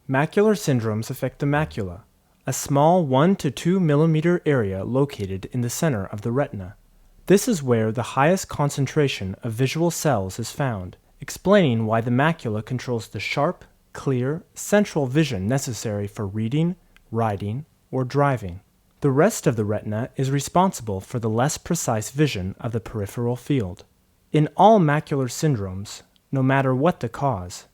Macular syndromes affect the macula, a small 1 to 2 millimeter area located in the center of the retina. This is where the highest concentration of visual cells is found, explaining why the macula controls the sharp, clear, central vision necessary for reading, writing, or driving. The rest of the retina is responsible for the less precise vision of the peripheral field. In all macular syndromes, no matter what the cause,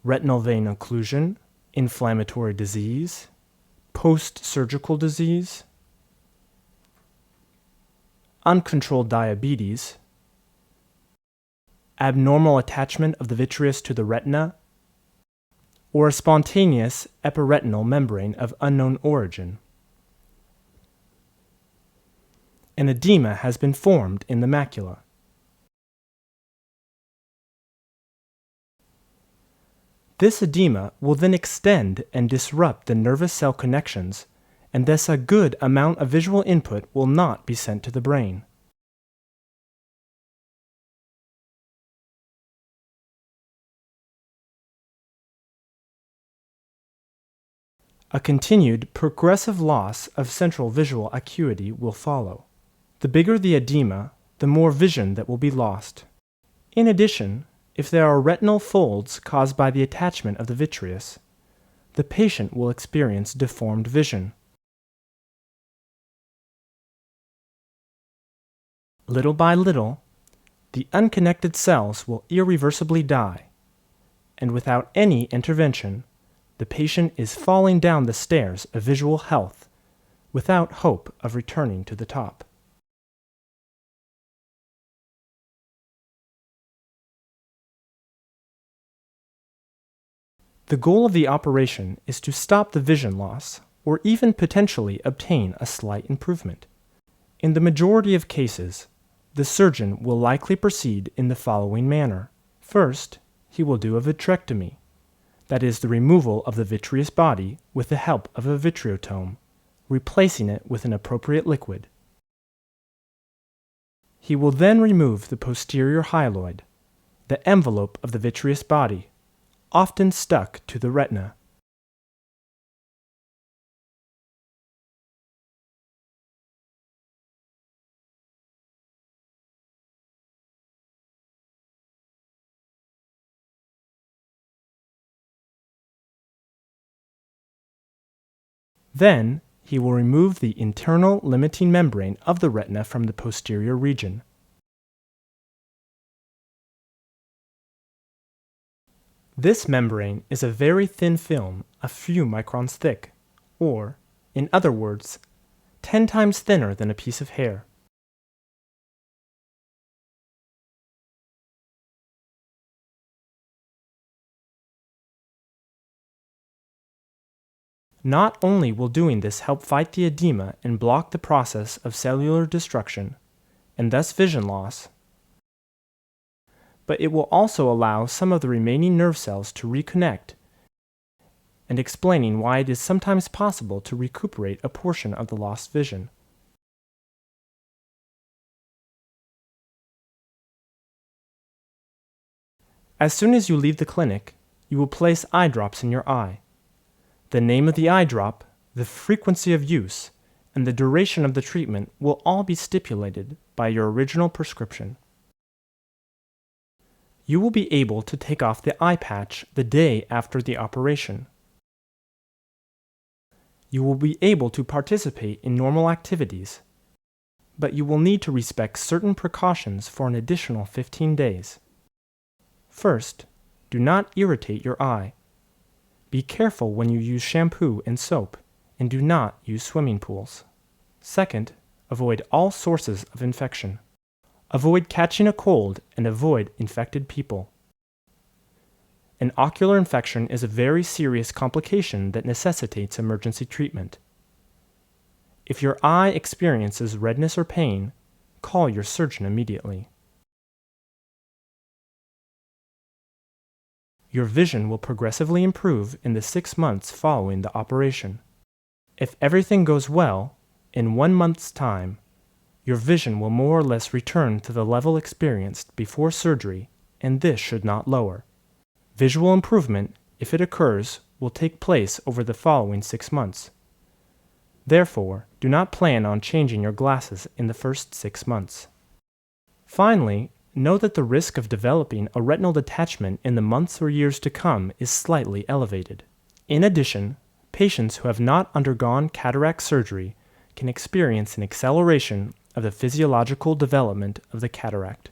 retinal vein occlusion, inflammatory disease, post-surgical disease, uncontrolled diabetes, abnormal attachment of the vitreous to the retina, or a spontaneous epiretinal membrane of unknown origin, an edema has been formed in the macula. This edema will then extend and disrupt the nervous cell connections, and thus a good amount of visual input will not be sent to the brain. A continued, progressive loss of central visual acuity will follow. The bigger the edema, the more vision that will be lost. In addition, if there are retinal folds caused by the attachment of the vitreous, the patient will experience deformed vision. Little by little, the unconnected cells will irreversibly die, and without any intervention, the patient is falling down the stairs of visual health without hope of returning to the top. The goal of the operation is to stop the vision loss, or even potentially obtain a slight improvement. In the majority of cases, the surgeon will likely proceed in the following manner. First, he will do a vitrectomy, that is the removal of the vitreous body with the help of a vitreotome, replacing it with an appropriate liquid. He will then remove the posterior hyaloid, the envelope of the vitreous body, often stuck to the retina. Then, he will remove the internal limiting membrane of the retina from the posterior region. This membrane is a very thin film, a few microns thick, or, in other words, 10 times thinner than a piece of hair. Not only will doing this help fight the edema and block the process of cellular destruction, and thus vision loss, but it will also allow some of the remaining nerve cells to reconnect, and explaining why it is sometimes possible to recuperate a portion of the lost vision. As soon as you leave the clinic, you will place eye drops in your eye. The name of the eye drop, the frequency of use, and the duration of the treatment will all be stipulated by your original prescription. You will be able to take off the eye patch the day after the operation. You will be able to participate in normal activities, but you will need to respect certain precautions for an additional 15 days. First, do not irritate your eye. Be careful when you use shampoo and soap, and do not use swimming pools. Second, avoid all sources of infection. Avoid catching a cold and avoid infected people. An ocular infection is a very serious complication that necessitates emergency treatment. If your eye experiences redness or pain, call your surgeon immediately. Your vision will progressively improve in the 6 months following the operation. If everything goes well, in 1 month's time, your vision will more or less return to the level experienced before surgery, and this should not lower. Visual improvement, if it occurs, will take place over the following 6 months. Therefore, do not plan on changing your glasses in the first 6 months. Finally, know that the risk of developing a retinal detachment in the months or years to come is slightly elevated. In addition, patients who have not undergone cataract surgery can experience an acceleration of the physiological development of the cataract.